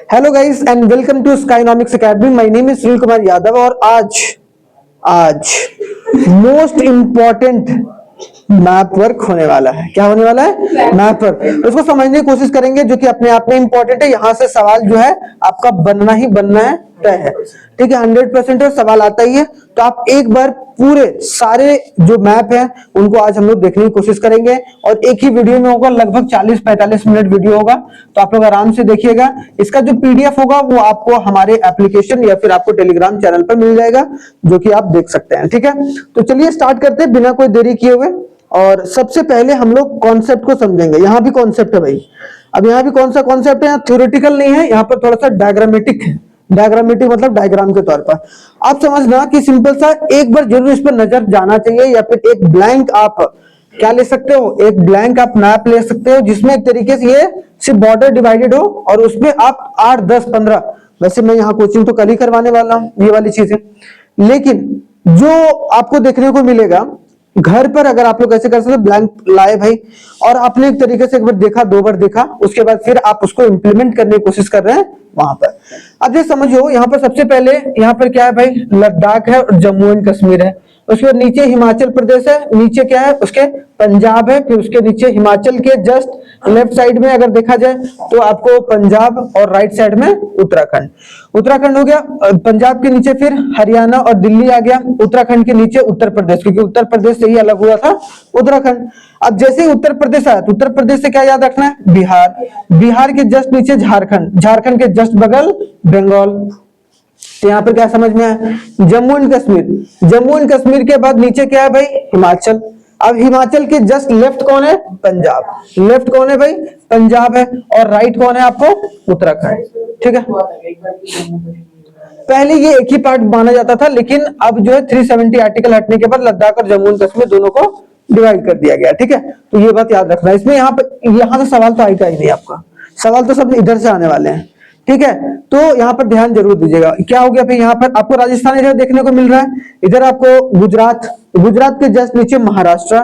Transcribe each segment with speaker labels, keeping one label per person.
Speaker 1: Hello guys and welcome to Skynomics academy. My name is Sunil Kumar Yadav और आज most important map work होने वाला है। क्या होने वाला है? Map work. उसको समझने की कोशिश करेंगे जो कि अपने आप में इंपॉर्टेंट है। यहां से सवाल जो है आपका बनना ही बनना है, तय है। ठीक है, 100% सवाल आता ही है। तो आप एक बार पूरे सारे जो मैप है उनको आज हम लोग देखने की कोशिश करेंगे और एक ही वीडियो में होगा, लगभग 40-45 मिनट वीडियो होगा। तो आप लोग आराम से देखिएगा। इसका जो पीडीएफ होगा वो आपको हमारे एप्लीकेशन या फिर आपको टेलीग्राम चैनल पर मिल जाएगा, जो कि आप देख सकते हैं। ठीक है, तो चलिए स्टार्ट करते हैं बिना कोई देरी किए हुए। और सबसे पहले हम लोग कॉन्सेप्ट को समझेंगे। यहाँ भी कॉन्सेप्ट है भाई। अब यहाँ भी कौन सा कॉन्सेप्ट है? यहाँ थ्योरेटिकल नहीं है, यहाँ पर थोड़ा सा डायग्रामेटिक है। डायग्रामेटिक मतलब डायग्राम के तौर पर आप समझना कि सिंपल सा एक बार जरूर इस पर नजर जाना चाहिए, या फिर एक ब्लैंक आप क्या ले सकते हो, एक ब्लैंक आप मैप ले सकते हो जिसमें एक तरीके से ये सिर्फ बॉर्डर डिवाइडेड हो और उसमें आप 8, 10, 15, वैसे मैं यहाँ कोचिंग तो कल ही करवाने वाला हूँ ये वाली चीजें, लेकिन जो आपको देखने को मिलेगा घर पर अगर आप लोग ऐसे कर सकते ब्लैंक लाए भाई और आपने एक तरीके से एक बार देखा, 2 बार देखा, उसके बाद फिर आप उसको इंप्लीमेंट करने की कोशिश कर रहे हैं वहां पर। अब ये समझो यहाँ पर सबसे पहले यहाँ पर क्या है भाई? लद्दाख है और जम्मू एंड कश्मीर है। उसके बाद नीचे हिमाचल प्रदेश है, नीचे क्या है उसके? पंजाब है। फिर उसके नीचे हिमाचल के जस्ट लेफ्ट साइड में अगर देखा जाए तो आपको पंजाब और राइट साइड में उत्तराखंड। उत्तराखंड हो गया। पंजाब के नीचे फिर हरियाणा और दिल्ली आ गया। उत्तराखंड के नीचे उत्तर प्रदेश, क्योंकि उत्तर प्रदेश से ही अलग हुआ था उत्तराखंड। अब जैसे ही उत्तर प्रदेश आया तो उत्तर प्रदेश से क्या याद रखना है? बिहार। बिहार के जस्ट नीचे झारखंड, झारखंड के जस्ट बगल बंगाल। तो यहाँ पर क्या समझ में आया? जम्मू एंड कश्मीर। जम्मू एंड कश्मीर के बाद नीचे क्या है भाई? हिमाचल। अब हिमाचल के जस्ट लेफ्ट कौन है? पंजाब। लेफ्ट कौन है भाई? पंजाब है। और राइट कौन है आपको? उत्तराखंड। ठीक है, पहले ये एक ही पार्ट माना जाता था, लेकिन अब जो है 370 आर्टिकल हटने के बाद लद्दाख और जम्मू एंड कश्मीर दोनों को डिवाइड कर दिया गया। ठीक है, तो ये बात याद रखना है। इसमें यहाँ से सवाल तो आएगा ही नहीं आपका, सवाल तो सब इधर से आने वाले हैं। ठीक है, तो यहाँ पर ध्यान जरूर दीजिएगा। क्या हो गया फिर? यहाँ पर आपको राजस्थान इधर देखने को मिल रहा है, इधर आपको गुजरात, गुजरात के जस्ट नीचे महाराष्ट्र।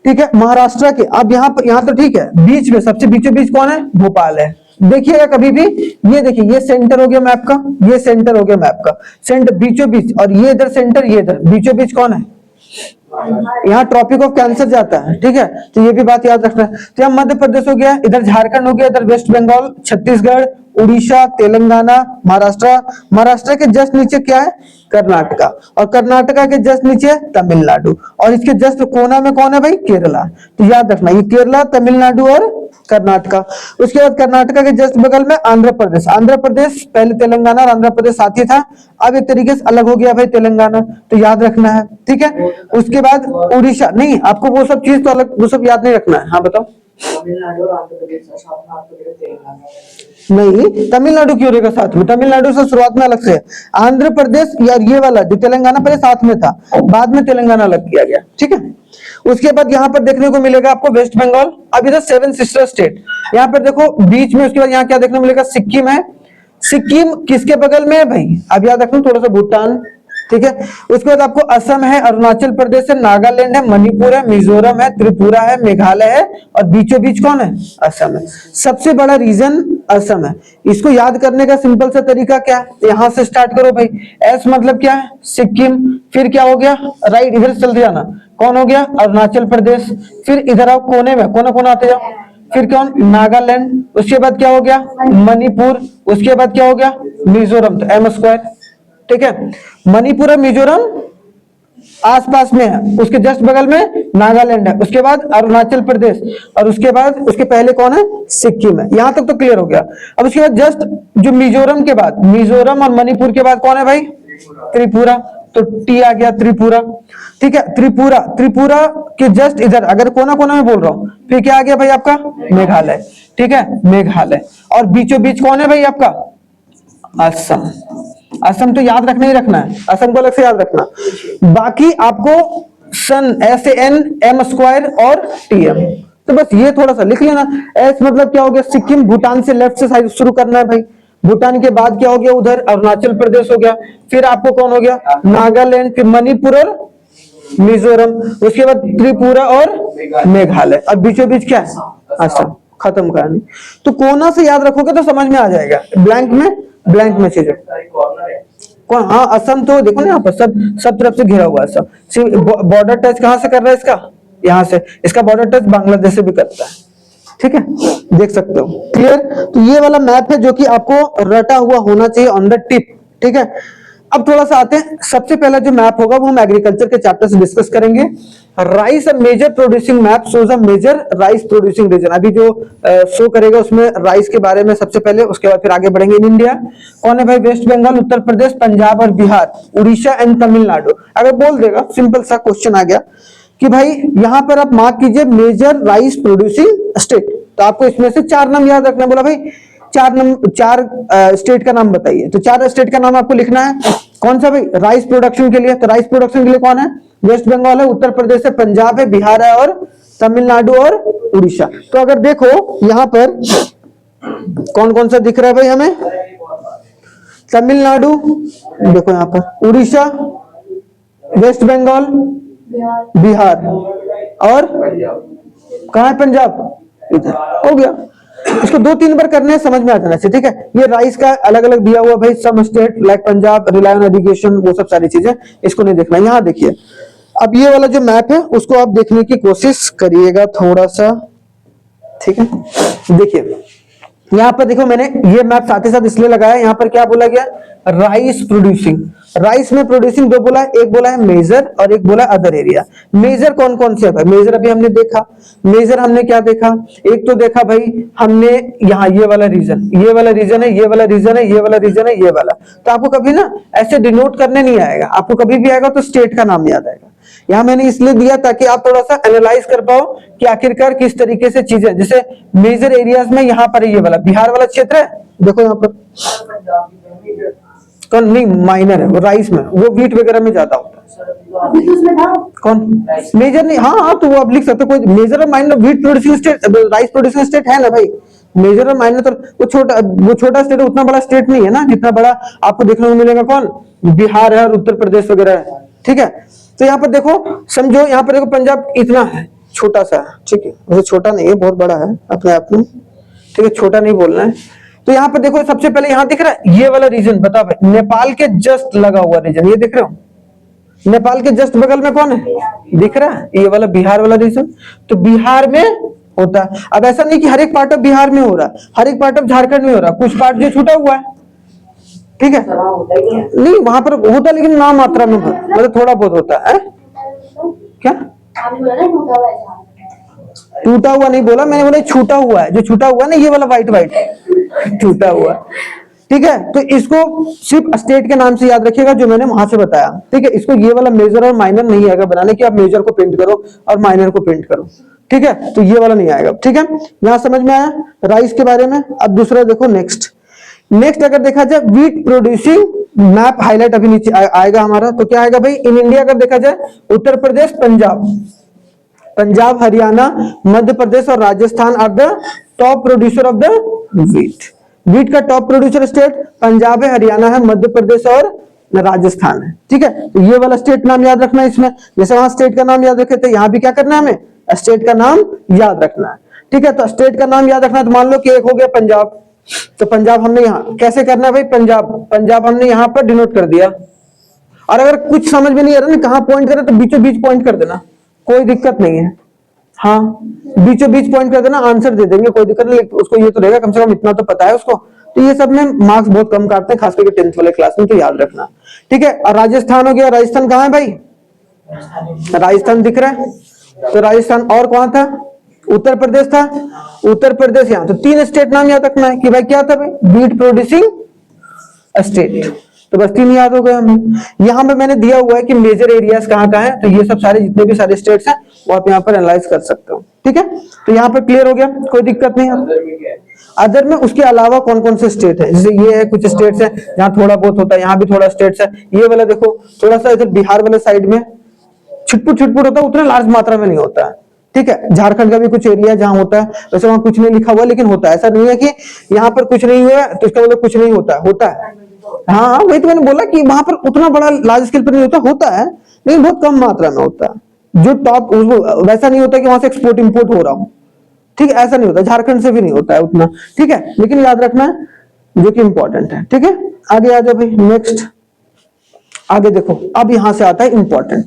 Speaker 1: ठीक है, महाराष्ट्र के अब यहाँ तो ठीक है, बीच में सबसे बीचों बीच कौन है? भोपाल है। देखिएगा कभी भी, ये देखिए ये सेंटर हो गया मैप का, ये सेंटर हो गया मैप का, सेंटर बीचों बीच, और ये इधर सेंटर, ये इधर बीचों बीच कौन है? यहाँ ट्रॉपिक ऑफ कैंसर जाता है। ठीक है, तो ये भी बात याद रखना है। तो यहाँ मध्य प्रदेश हो गया, इधर झारखंड हो गया, इधर वेस्ट बंगाल, छत्तीसगढ़, उड़ीसा, तेलंगाना, महाराष्ट्र। महाराष्ट्र के जस्ट नीचे क्या है? कर्नाटका। और कर्नाटका के जस्ट नीचे तमिलनाडु। और इसके जस्ट कोना में कौन है भाई? केरला। तो याद रखना ये केरला, तमिलनाडु और कर्नाटका। उसके बाद कर्नाटका के जस्ट बगल में आंध्र प्रदेश। आंध्र प्रदेश पहले तेलंगाना और आंध्र प्रदेश साथ ही था, अब एक तरीके से अलग हो गया भाई तेलंगाना, तो याद रखना है। ठीक है, उसके बाद उड़ीसा, नहीं आपको वो सब चीज तो अलग, वो सब याद नहीं रखना है। हाँ बताओ। तमिलनाडु और आंध्र प्रदेश नहीं, तमिलनाडु क्यों रहेगा साथ में? तमिलनाडु से शुरुआत में अलग से, आंध्र प्रदेश यार ये वाला जो तेलंगाना पहले साथ में था, बाद में तेलंगाना अलग किया गया। ठीक है, उसके बाद यहाँ पर देखने को मिलेगा आपको वेस्ट बंगाल। अब इधर 7 सिस्टर स्टेट, यहाँ पर देखो बीच में। उसके बाद यहाँ क्या देखने को मिलेगा? सिक्किम है। सिक्किम किसके बगल में है भाई? अब याद रखना थोड़ा सा, भूटान। ठीक है, उसके बाद आपको असम है, अरुणाचल प्रदेश है, नागालैंड है, मणिपुर है, मिजोरम है, त्रिपुरा है, मेघालय है, और बीचों बीच कौन है? असम है। सबसे बड़ा रीजन असम है। इसको याद करने का सिंपल सा तरीका क्या है? यहां से स्टार्ट करो भाई। एस मतलब क्या है? सिक्किम। फिर क्या हो गया? राइट इधर चल जाना, कौन हो गया? अरुणाचल प्रदेश। फिर इधर आओ कोने में, कोना कोना आते जाओ। फिर कौन? नागालैंड। उसके बाद क्या हो गया? मणिपुर। उसके बाद क्या हो गया? मिजोरम। तो एम स्क्वायर। ठीक है, मणिपुर और मिजोरम आसपास में है, उसके जस्ट बगल में नागालैंड है, उसके बाद अरुणाचल प्रदेश, और उसके बाद उसके पहले कौन है? सिक्किम है। यहां तक तो क्लियर हो गया। अब उसके बाद जस्ट जो मिजोरम के बाद, मिजोरम और मणिपुर के बाद कौन है भाई? त्रिपुरा। तो टी आ गया, त्रिपुरा। ठीक है, त्रिपुरा, त्रिपुरा के जस्ट इधर अगर कोना कोना में बोल रहा हूं, फिर क्या आ गया भाई आपका? मेघालय। ठीक है, मेघालय। और बीचों बीच कौन है भाई आपका? असम। असम तो याद रखना ही रखना है, असम को अलग से याद रखना। बाकी आपको सन, SAN, M स्क्वायर और TM, तो बस ये थोड़ा सा लिख लेना। एस मतलब क्या हो गया? सिक्किम। भूटान से लेफ्ट से साइड शुरू करना है भाई। भूटान के बाद क्या हो गया? उधर अरुणाचल प्रदेश हो गया। फिर आपको कौन हो गया? नागालैंड। फिर मणिपुर और मिजोरम। उसके बाद त्रिपुरा और मेघालय। और बीचों बीच क्या है? असम। खत्म कहानी। तो कोना से याद रखोगे तो समझ में आ जाएगा, ब्लैंक में चीजें कौन, हाँ असम तो देखो ना यहाँ पर सब तरफ से घिरा हुआ है सब। बॉर्डर टच कहाँ से कर रहा है इसका, यहाँ से, इसका बॉर्डर टच बांग्लादेश से भी करता है, ठीक है, देख सकते हो, क्लियर। तो ये वाला मैप है जो कि आपको रटा हुआ होना चाहिए ऑन द टिप, ठीक है। अब थोड़ा सा आते हैं, सबसे पहला जो मैप होगा वो हम एग्रीकल्चर के चैप्टर से डिस्कस करेंगे। Rice major producing map shows a major rice producing region. अभी जो शो करेगा उसमें राइस के बारे में सबसे पहले, उसके बाद फिर आगे बढ़ेंगे इन इंडिया। कौन है भाई, वेस्ट बंगाल, उत्तर प्रदेश, पंजाब और बिहार, उड़ीसा एंड तमिलनाडु। अगर बोल देगा, सिंपल सा क्वेश्चन आ गया कि भाई यहां पर आप मार्क कीजिए मेजर राइस प्रोड्यूसिंग स्टेट, तो आपको इसमें से 4 नाम याद रखना। बोला भाई 4 स्टेट का नाम बताइए, तो 4 स्टेट का नाम आपको लिखना है। कौन सा भाई, राइस प्रोडक्शन के लिए, तो राइस प्रोडक्शन के लिए कौन है, वेस्ट बंगाल है, उत्तर प्रदेश है, पंजाब है, बिहार है और तमिलनाडु और उड़ीसा। तो अगर देखो यहां पर कौन कौन सा दिख रहा है भाई हमें, तमिलनाडु, देखो यहां पर उड़ीसा, वेस्ट बंगाल, बिहार और कहां है पंजाब, इधर हो गया। इसको 2-3 बार करने हैं, समझ में आ जाना चाहिए, ठीक है। ये राइस का अलग अलग दिया हुआ भाई, some state like Punjab rely on irrigation, वो सब सारी चीजें, इसको नहीं देखना। यहाँ देखिए, अब ये वाला जो मैप है उसको आप देखने की कोशिश करिएगा थोड़ा सा, ठीक है। देखिए यहाँ पर देखो, मैंने ये मैप साथ ही साथ इसलिए लगाया, यहाँ पर क्या बोला गया, राइस प्रोड्यूसिंग। राइस में प्रोड्यूसिंग 2 बोला है, एक बोला है मेजर और एक बोला अदर एरिया। मेजर कौन कौन से है, मेजर अभी हमने देखा, मेजर हमने क्या देखा, एक तो देखा भाई हमने यहाँ ये वाला रीजन, ये वाला रीजन है, ये वाला रीजन है, ये वाला रीजन है, ये वाला। तो आपको कभी ना ऐसे डिनोट करने नहीं आएगा, आपको कभी भी आएगा तो स्टेट का नाम याद आएगा। यहाँ मैंने इसलिए दिया ताकि आप थोड़ा सा एनालाइज कर पाओ कि आखिरकार किस तरीके से चीजें, जैसे मेजर एरियाज में यहाँ पर ये वाला बिहार वाला क्षेत्र है, देखो यहाँ पर कौन नहीं, माइनर है वो, राइस में वो व्हीट वगैरह में ज्यादा होता है। कौन मेजर नहीं, हाँ तो वो आप लिख सकते हो, कोई मेजर और minor, wheat producing state, rice producing state है ना भाई। मेजर और माइनर तो वो छोटा स्टेट है, उतना बड़ा स्टेट नहीं है ना, जितना बड़ा आपको देखने को मिलेगा कौन, बिहार है और उत्तर प्रदेश वगैरह है, ठीक है। तो यहाँ पर देखो, समझो यहाँ पर देखो पंजाब इतना है, छोटा सा, ठीक है, वैसे छोटा नहीं है, बहुत बड़ा है अपने आप में, ठीक है, छोटा नहीं बोलना है। तो यहाँ पर देखो, सबसे पहले यहाँ दिख रहा है ये वाला रीजन, बताओ भाई, नेपाल के जस्ट लगा हुआ रीजन, ये दिख रहे हो, नेपाल के जस्ट बगल में कौन है, दिख रहा है, ये वाला बिहार वाला रीजन। तो बिहार में होता है। अब ऐसा नहीं कि हर एक पार्ट ऑफ बिहार में हो रहा, हर एक पार्ट ऑफ झारखंड में हो रहा, कुछ पार्ट जो छूटा हुआ है, ठीक है, नहीं वहां पर होता, लेकिन नाम मात्रा में, मतलब थोड़ा बहुत होता है। क्या टूटा हुआ नहीं बोला मैंने, बोला छूटा हुआ है, जो छूटा हुआ है ना, ये वाला व्हाइट व्हाइट छूटा हुआ, ठीक है। तो इसको सिर्फ स्टेट के नाम से याद रखिएगा जो मैंने वहां से बताया, ठीक है। इसको ये वाला मेजर और माइनर नहीं आएगा बनाने की, आप मेजर को प्रिंट करो और माइनर को प्रिंट करो, ठीक है। तो ये वाला नहीं आएगा, ठीक है। यहां समझ में आया राइस के बारे में। अब दूसरा देखो, नेक्स्ट अगर देखा जाए व्हीट प्रोड्यूसिंग मैप, हाईलाइट अभी नीचे आएगा हमारा, तो क्या आएगा भाई, इन इंडिया अगर देखा जाए उत्तर प्रदेश, पंजाब, हरियाणा, मध्य प्रदेश और Rajasthan are the top producer of the wheat का टॉप प्रोड्यूसर स्टेट पंजाब है, हरियाणा है, मध्य प्रदेश और राजस्थान है, ठीक है। तो ये वाला स्टेट नाम याद रखना है इसमें, जैसे वहां स्टेट का नाम याद रखे थे, यहाँ भी क्या करना है, हमें स्टेट का नाम याद रखना है, ठीक है। तो स्टेट का नाम याद रखना है, तो मान लो कि एक हो गया पंजाब, तो पंजाब हमने यहाँ कैसे करना है भाई, पंजाब हमने यहाँ पर डिनोट कर दिया। और अगर कुछ समझ में नहीं आ रहा ना कहाँ पॉइंट करें, तो बीचों बीच पॉइंट कर देना, कोई दिक्कत नहीं है, हाँ बीचों बीच पॉइंट कर देना, आंसर दे देंगे, कोई दिक्कत नहीं। उसको ये तो रहेगा कम से कम इतना तो पता है उसको। तो ये सब में मार्क्स बहुत कम काटते हैं, खास करके 10th वाले क्लास में, तो याद रखना, ठीक है। और राजस्थान हो गया, राजस्थान कहाँ है भाई, राजस्थान दिख रहा है, तो राजस्थान, और कौन था, उत्तर प्रदेश था, उत्तर प्रदेश यहाँ। तो 3 स्टेट नाम याद रखना है कि भाई क्या था भाई, व्हीट प्रोड्यूसिंग स्टेट, तो बस 3 याद हो गए हमें। यहाँ पे मैंने दिया हुआ है कि मेजर एरियाज कहाँ कहाँ है, तो ये सब सारे जितने भी सारे स्टेट्स हैं वो आप यहाँ पर एनालाइज कर सकते हो, ठीक है। तो यहाँ पर क्लियर हो गया, कोई दिक्कत नहीं है। अदर में उसके अलावा कौन कौन से स्टेट है, जैसे ये है, कुछ स्टेट्स है जहाँ थोड़ा बहुत होता है, यहाँ भी थोड़ा स्टेट्स है। ये वाला देखो थोड़ा सा इधर बिहार वाले साइड में छुटपुट होता है, उतना लार्ज मात्रा में नहीं होता है, ठीक है। झारखंड का भी कुछ एरिया जहां होता है, वैसे वहां कुछ नहीं लिखा हुआ लेकिन होता है, ऐसा नहीं है कि यहाँ पर कुछ नहीं हुआ तो इसका मतलब कुछ नहीं होता है। हाँ वही तो मैंने बोला कि वहां पर उतना बड़ा लार्ज स्केल पर नहीं होता है, लेकिन बहुत कम मात्रा में होता है। जो टॉप वैसा नहीं होता कि वहां से एक्सपोर्ट इंपोर्ट हो रहा हो, ठीक है, ऐसा नहीं होता, झारखंड से भी नहीं होता है उतना, ठीक है, लेकिन याद रखना है जो कि इंपॉर्टेंट है, ठीक है। आगे आ जाओ भाई, नेक्स्ट आगे देखो, अब यहां से आता है इंपॉर्टेंट,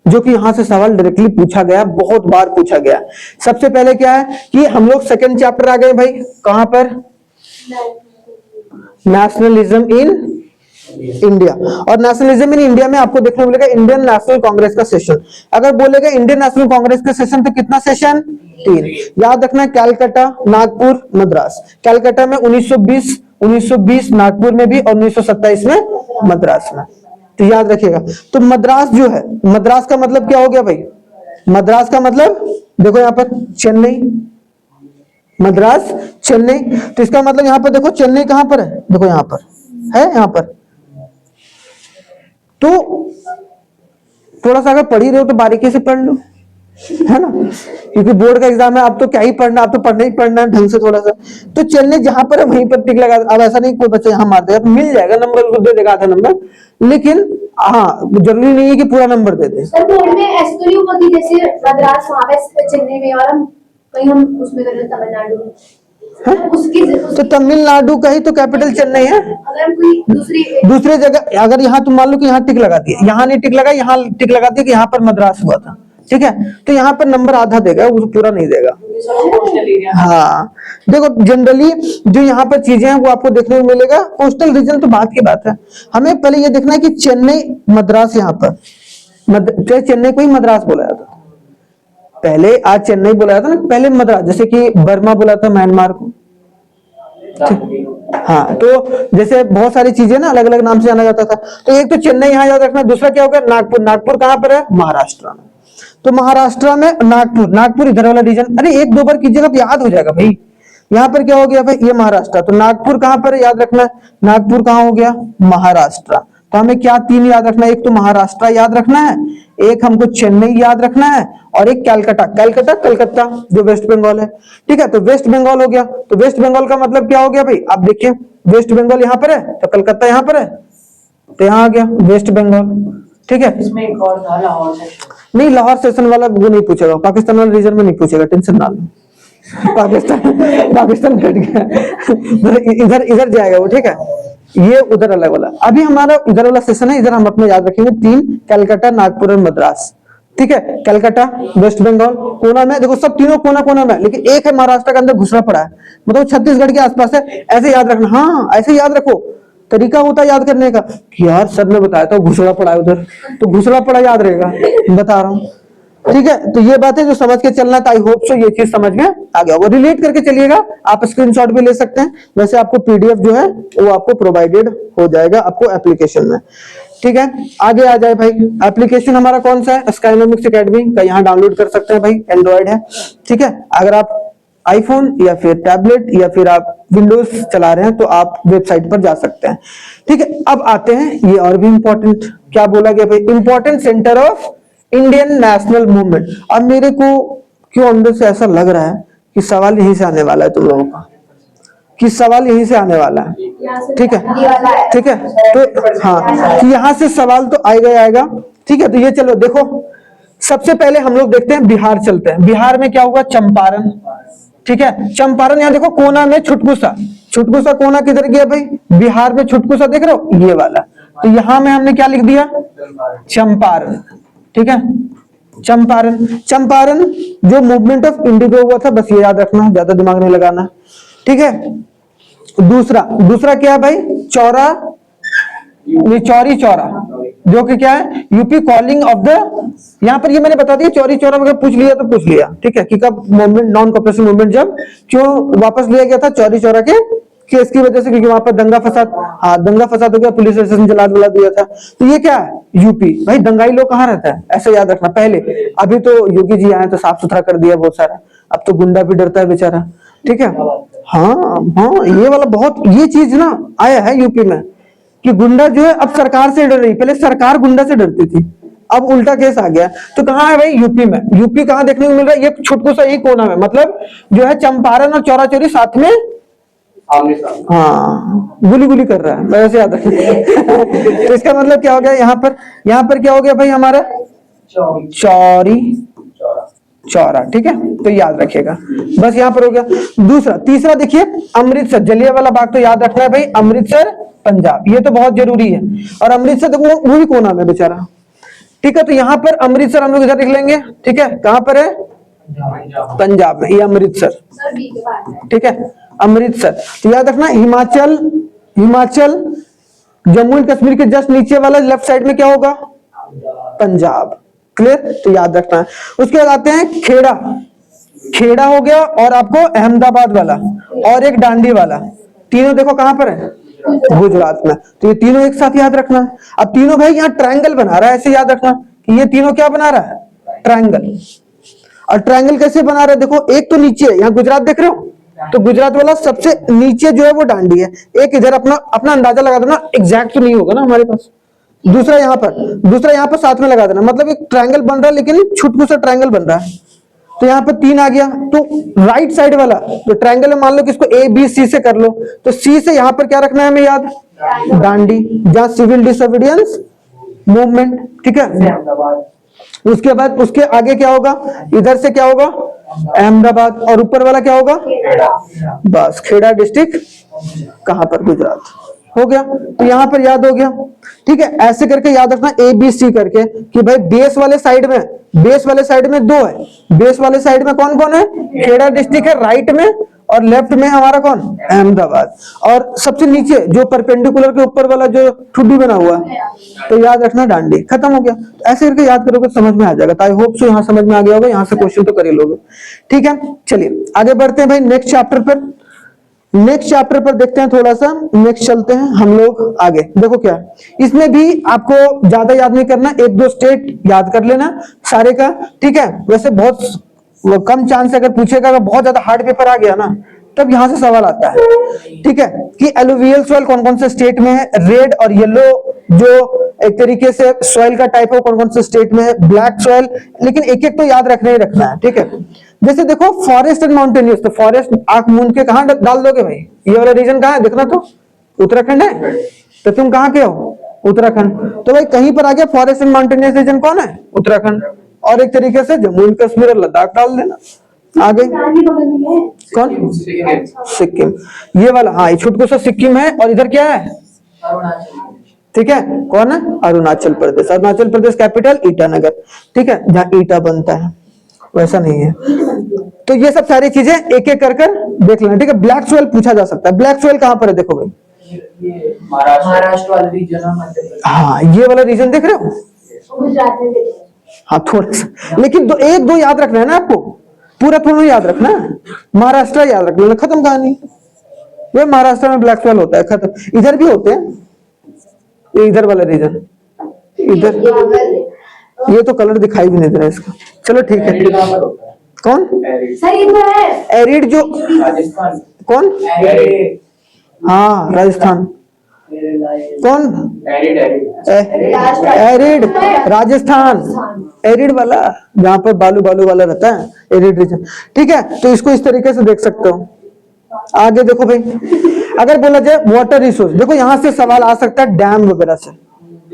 Speaker 1: जो कि यहां से सवाल डायरेक्टली पूछा गया, बहुत बार पूछा गया। सबसे पहले क्या है कि हम लोग सेकंड चैप्टर आ गए भाई, कहां पर, नेशनलिज्म इन इंडिया। और नेशनलिज्म इन इंडिया में आपको देखने को मिलेगा इंडियन नेशनल कांग्रेस का सेशन। अगर बोलेगा इंडियन नेशनल कांग्रेस का सेशन तो कितना सेशन, 3। याद रखना, कैलकाटा, नागपुर, मद्रास। कैलकाटा में 1920 नागपुर में भी, और 1927 में मद्रास में, तो याद रखिएगा। तो मद्रास जो है, मद्रास का मतलब क्या हो गया भाई, मद्रास का मतलब देखो यहां पर चेन्नई, मद्रास चेन्नई, तो इसका मतलब यहां पर देखो चेन्नई कहां पर है, देखो यहां पर है, यहां पर। तो थोड़ा सा अगर पढ़ ही रहे हो तो बारीकी से पढ़ लो, है ना, क्योंकि बोर्ड का एग्जाम है, अब तो क्या ही पढ़ना, अब तो पढ़ना ही पढ़ना है ढंग से थोड़ा सा। तो चेन्नई जहां पर है वहीं पर टिक लगा। अब ऐसा नहीं कोई बच्चा यहां मार देगा तो मिल जाएगा नंबर, दे देगा आधा नंबर, लेकिन हाँ जरूरी नहीं है कि पूरा नंबर दे दे।
Speaker 2: सर बोर्ड में ऐसे तो नहीं होगा कि जैसे मद्रास वहां पे चेन्नई में और हम कहीं हम उसमें कर रहे तमिलनाडु में,
Speaker 1: तो तमिलनाडु का ही तो कैपिटल चेन्नई है।
Speaker 2: अगर कोई
Speaker 1: दूसरे जगह अगर यहाँ तुम मान लो कि यहाँ टिक लगा दिया, यहाँ नहीं टिक लगा, यहाँ टिक लगा दिया कि यहाँ पर मद्रास हुआ था, ठीक है, तो यहाँ पर नंबर आधा देगा, वो पूरा नहीं देगा। हाँ देखो, जनरली जो यहाँ पर चीजें हैं वो आपको देखने को मिलेगा। कोस्टल रीजन तो बात की बात है, हमें पहले ये देखना है कि चेन्नई मद्रास, यहाँ पर चेन्नई को ही मद्रास बोला जाता था पहले, आज चेन्नई बोला जाता ना, पहले मद्रास, जैसे कि बर्मा बोला था म्यांमार को। हाँ, तो जैसे बहुत सारी चीजें ना अलग अलग नाम से जाना जाता था। तो एक तो चेन्नई यहाँ याद रखना, दूसरा क्या होगा, नागपुर। नागपुर कहाँ पर है, महाराष्ट्र में। तो महाराष्ट्र में नागपुर, नागपुर इधर वाला रीजन, अरे एक दो बार कीजिएगा तो याद हो जाएगा भाई। यहाँ पर क्या हो गया भाई, ये महाराष्ट्र, तो नागपुर कहाँ पर है याद रखना, नागपुर कहाँ हो गया, महाराष्ट्र। तो हमें क्या 3 याद रखना है, एक तो महाराष्ट्र याद रखना है, एक हमको चेन्नई याद रखना है, और एक कैलकाटा, कैलकाटा कलकत्ता जो वेस्ट बंगाल है, ठीक है। तो वेस्ट बंगाल हो गया, तो वेस्ट बंगाल का मतलब क्या हो गया भाई, आप देखिए वेस्ट बंगाल यहाँ पर है तो कलकत्ता यहाँ पर है, तो यहाँ आ गया वेस्ट बंगाल, ठीक है।
Speaker 3: इसमें एक और था लाहौर सेशन,
Speaker 1: नहीं लाहौर सेशन वाला वो नहीं पूछेगा, पाकिस्तान वाला रीजन में नहीं पूछेगा, टेंशन ना लो। पाकिस्तान कट गया, इधर इधर जाएगा वो, ठीक है, ये उधर अलग वाला। अभी हमारा इधर वाला सेशन है, इधर हम अपने याद रखेंगे 3, कैलकाटा, नागपुर और मद्रास, ठीक है। कैलकाटा वेस्ट बंगाल कोना में, देखो सब तीनों कोना कोना में, लेकिन एक है महाराष्ट्र के अंदर घुसना पड़ा है, मतलब छत्तीसगढ़ के आसपास है, ऐसे याद रखना। हाँ ऐसे याद रखो, तरीका होता है याद करने का कि यार सर ने बताया था घुसड़ा पड़ा है उधर, तो घुसड़ा पड़ा याद रहेगा, बता रहा हूँ, ठीक है। तो ये बात है जो समझ के चलना था, आई होप सो ये चीज समझ में आ गया होगा। रिलेट करके चलिएगा, आप स्क्रीनशॉट भी ले सकते हैं, वैसे आपको पीडीएफ जो है वो आपको प्रोवाइडेड हो जाएगा आपको एप्लीकेशन में, ठीक है। आगे आ जाए भाई, एप्लीकेशन हमारा कौन सा है, स्काइनोमिक्स एकेडमी का, यहाँ डाउनलोड कर सकते हैं भाई, एंड्रॉइड है, ठीक है। अगर आप आईफोन या फिर टैबलेट या फिर आप विंडोज चला रहे हैं तो आप वेबसाइट पर जा सकते हैं, ठीक है। अब आते हैं ये और भी इंपॉर्टेंट, क्या बोला गया भाई, important centre of Indian national movement. अब मेरे को क्यों अंदर से ऐसा लग रहा है कि सवाल यहीं से आने वाला है तुम लोगों का, कि सवाल यहीं से आने वाला है, ठीक है, ठीक है। तो हाँ, कि यहाँ से सवाल तो आएगा ही आएगा, ठीक है। तो ये चलो देखो, सबसे पहले हम लोग देखते हैं बिहार चलते हैं। बिहार में क्या होगा, चंपारण, ठीक है। चंपारण यहाँ देखो कोना में छुटकुसा, छुटकुसा कोना किधर गया भाई, बिहार में छुटकुसा देख रहे हो ये वाला, तो यहां में हमने क्या लिख दिया, चंपारण, ठीक है। चंपारण, चंपारण जो मूवमेंट ऑफ इंडिगो हुआ था, बस ये याद रखना, ज्यादा दिमाग नहीं लगाना, ठीक है। दूसरा, दूसरा क्या है भाई, चौरा, चौरी चौरा, जो कि क्या है, यूपी कॉलिंग ऑफ द, यहाँ पर ये मैंने बता दिया, चौरी चौरा अगर पूछ लिया तो पूछ लिया, ठीक है, कि कब मूवमेंट, नॉन कॉपरेशन मूवमेंट जब क्यों वापस लिया गया था, चौरी चौरा के केस की वजह से, क्योंकि वहां पर दंगा फसाद, हाँ दंगा फसाद हो गया, पुलिस स्टेशन जला बुला दिया था। तो ये क्या है, यूपी। भाई दंगाई लोग कहाँ रहता है, ऐसा याद रखना पहले, अभी तो योगी जी आए तो साफ सुथरा कर दिया बहुत सारा, अब तो गुंडा भी डरता है बेचारा, ठीक है। हाँ हाँ, ये वाला बहुत, ये चीज ना आया है यूपी में, कि गुंडा जो है अब सरकार से डर रही, पहले सरकार गुंडा से डरती थी, अब उल्टा केस आ गया। तो कहाँ है भाई, यूपी में। यूपी कहाँ देखने को मिल रहा है, ये छुटकुसा एक कोना में, मतलब जो है चंपारण और चौरा चौरी साथ में, हाँ गुली गुली कर रहा है, वैसे याद रखिए। तो इसका मतलब क्या हो गया, यहाँ पर क्या हो गया भाई हमारा, चौरी चौरा, ठीक है, तो याद रखिएगा, बस यहाँ पर हो गया। दूसरा, तीसरा देखिए अमृतसर, जलियांवाला बाग तो याद रखना है भाई, अमृतसर पंजाब, ये तो बहुत जरूरी है। और अमृतसर तो वो भी कोना में बेचारा, ठीक है, तो यहाँ पर अमृतसर हम लोग इधर लिख लेंगे, ठीक है, कहां पर है, पंजाब में, ये अमृतसर,
Speaker 2: सर बी के बाद है।
Speaker 1: ठीक है, अमृतसर। तो याद रखना हिमाचल, हिमाचल जम्मू एंड कश्मीर के जस्ट नीचे वाला लेफ्ट साइड में क्या होगा, पंजाब, क्लियर, तो याद रखना है। उसके बाद आते हैं खेड़ा, खेड़ा हो गया, और आपको अहमदाबाद वाला और एक डांडी वाला, तीनों देखो कहां पर है, गुजरात में, तो ये तीनों एक साथ याद रखना है। अब तीनों भाई यहाँ ट्रायंगल बना रहा है, ऐसे याद रखना कि ये तीनों क्या बना रहा है, ट्रायंगल। और ट्रायंगल कैसे बना रहा है, देखो एक तो नीचे है, यहाँ गुजरात देख रहे हो, तो गुजरात वाला सबसे नीचे जो है वो डांडी है, एक इधर अपना अपना अंदाजा लगा देना, एग्जैक्ट तो नहीं होगा ना हमारे पास, दूसरा यहाँ पर साथ में लगा देना, मतलब एक ट्रायंगल बन रहा है लेकिन छुटकू सा ट्रायंगल बन रहा है। तो यहाँ पर 3 आ गया, तो राइट साइड वाला जो ट्रायंगल है, मान लो कि इसको ए बी सी से कर लो, तो सी से यहाँ पर क्या रखना है हमें याद, डांडी, जहाँ सिविल डिसोबीडियंस मूवमेंट, ठीक है। उसके बाद उसके आगे क्या होगा, इधर से क्या होगा, अहमदाबाद, और ऊपर वाला क्या होगा, बस खेड़ा डिस्ट्रिक्ट, कहां पर, गुजरात, हो गया। तो यहां पर याद हो गया, ठीक है। ऐसे करके याद रखना ए बी सी करके कि भाई बेस वाले साइड में, बेस वाले साइड में 2 है, बेस वाले साइड में कौन कौन है, खेड़ा डिस्ट्रिक्ट है राइट में, और लेफ्ट में हमारा कौन, अहमदाबाद, और सबसे नीचे जो परपेंडिकुलर के ऊपर वाला जो ठुड्डी बना हुआ है, तो याद रखना डांडी, खत्म हो गया। तो ऐसे करके याद करोगे समझ में आ जाएगा। तो आई होप सो यहाँ समझ में आ गया होगा, यहाँ से क्वेश्चन तो कर ही लोगे, ठीक है। चलिए आगे बढ़ते हैं भाई नेक्स्ट चैप्टर पर, नेक्स्ट चैप्टर पर देखते हैं, थोड़ा सा नेक्स्ट चलते हैं हम लोग आगे। देखो क्या है, इसमें भी आपको ज्यादा याद नहीं करना, 1-2 स्टेट याद कर लेना सारे का, ठीक है। वैसे बहुत वो कम चांस अगर पूछेगा, अगर बहुत ज्यादा हार्ड पेपर आ गया ना, तब यहां से सवाल आता है, ठीक है, कि एलुवियल सॉइल कौन कौन से स्टेट में है, रेड और येलो जो एक तरीके से सॉइल का टाइप है कौन कौन से स्टेट में है, ब्लैक सॉइल, लेकिन एक एक तो याद रखना ही रखना है, ठीक है। जैसे देखो फॉरेस्ट एंड माउंटेनियस, तो फॉरेस्ट आंख मूंद के कहां डाल दोगे भाई, ये वाला रीजन कहां है, देखना तो उत्तराखंड है, तो तुम कहां के हो, उत्तराखंड, तो भाई कहीं पर आ गया फॉरेस्ट एंड माउंटेनियस रीजन कौन है, उत्तराखंड, और एक तरीके से जम्मू एंड कश्मीर और लद्दाख डाल देना, आ गई, कौन, सिक्किम, ये वाला, हाँ ये छुटकू सा सिक्किम है, और इधर क्या है, ठीक है, कौन है, अरुणाचल प्रदेश, अरुणाचल प्रदेश कैपिटल ईटानगर, ठीक है, जहाँ ईटा बनता है, वैसा नहीं है। तो ये सब सारी चीजें एक एक कर देख लेना, ठीक है। ब्लैक सोइल पूछा जा सकता है, ब्लैक सोइल कहां पर है, देखो भाई,
Speaker 3: महाराष्ट्र वाला रीजन,
Speaker 1: हाँ ये वाला रीजन देख रहे हो,
Speaker 2: गुजरात में भी।
Speaker 1: हाँ थोड़ा सा, लेकिन 1-2 याद रखना है ना आपको, पूरा थोड़ा याद रखना है, महाराष्ट्र याद रख लेना, खत्म कहानी। ये महाराष्ट्र में ब्लैक सोइल होता है, खत्म। इधर भी होते हैं, ये इधर वाला रीजन, इधर ये तो कलर दिखाई भी नहीं दे रहा इसका, चलो ठीक है। कौन,
Speaker 2: सही तो है,
Speaker 1: एरिड जो,
Speaker 3: राजस्थान,
Speaker 1: कौन, हाँ राजस्थान, कौन, एरिड राजस्थान, एरिड वाला जहां पर बालू बालू वाला रहता है, एरिड रीजन, ठीक है। तो इसको इस तरीके से देख सकते हो। आगे देखो भाई, अगर बोला जाए वाटर रिसोर्स, देखो यहां से सवाल आ सकता है डैम वगैरह से,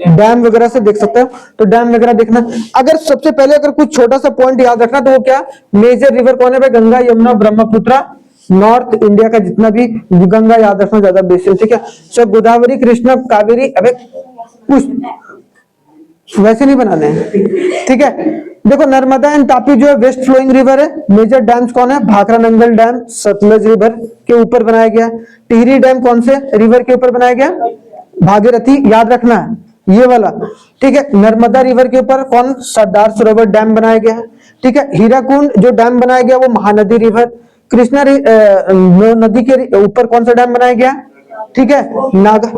Speaker 1: डैम वगैरह से देख सकते हो, तो डैम वगैरह देखना। अगर सबसे पहले अगर कुछ छोटा सा पॉइंट याद रखना, तो वो क्या, मेजर रिवर कौन है भाई, गंगा यमुना ब्रह्मपुत्र, नॉर्थ इंडिया का जितना भी, गंगा याद रखना ज्यादा बेसिक, ठीक है। सब गोदावरी कृष्णा कावेरी, अबे कुछ वैसे नहीं बनाने हैं, ठीक है। देखो नर्मदा एंड तापी जो है वेस्ट फ्लोइंग रिवर है, मेजर डैम्स कौन है, भाखरा नंगल डैम सतलज रिवर के ऊपर बनाया गया। टिहरी डैम कौन से रिवर के ऊपर बनाया गया, भागीरथी, याद रखना है ये वाला, ठीक है। नर्मदा रिवर के ऊपर कौन, सरदार सरोवर डैम बनाया गया है, ठीक है। हीराकुंड जो डैम बनाया गया वो महानदी रिवर, कृष्णा नदी के ऊपर कौन सा डैम बनाया गया, ठीक है, नागा,